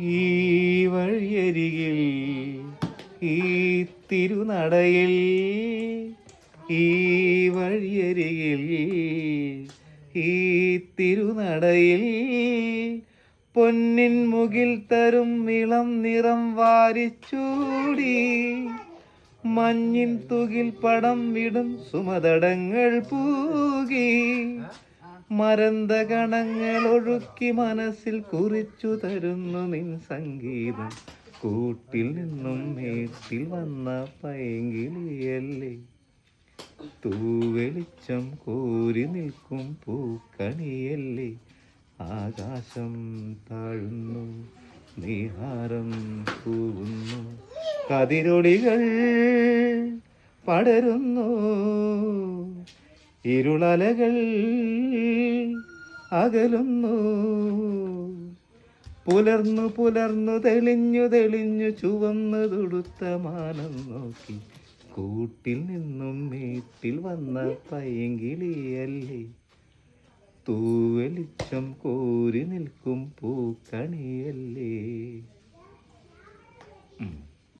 ഈ വഴിയരികിൽ ഈ തിരുനടയിൽ ഈ വഴിയരികിൽ ഈ തിരുനടയിൽ പൊന്നിൻ മുകിൽ തരും ഇളം നിറം വാരിച്ചൂടി മഞ്ഞിൻ തുകിൽ പടം വിടും സുമതടങ്ങൾ പൂകി മരന്ത കണങ്ങൾ ഒഴുക്കി മനസ്സിൽ കുറിച്ചു തരുന്നു നിൻ സംഗീതം. കൂട്ടിൽ നിന്നും മേട്ടിൽ വന്ന പൈങ്കിളിയല്ലേ, തൂവെളിച്ചം കോരി നിൽക്കും പൂക്കണിയല്ലേ. ആകാശം താഴുന്നു, നീഹാരം പൂവുന്നു, കതിരൊളികൾ പടരുന്നു, ഇരുളലകൾ അകലുന്നു. പുലർന്നു പുലർന്നു തെളിഞ്ഞു തെളിഞ്ഞു ചുവന്നു തുടുത്ത മാനം നോക്കി കൂട്ടിൽ നിന്നും മേട്ടിൽ വന്ന പൈങ്കിളിയല്ലേ, തൂവെളിച്ചം കോരി നിൽക്കും പൂക്കണിയല്ലേ.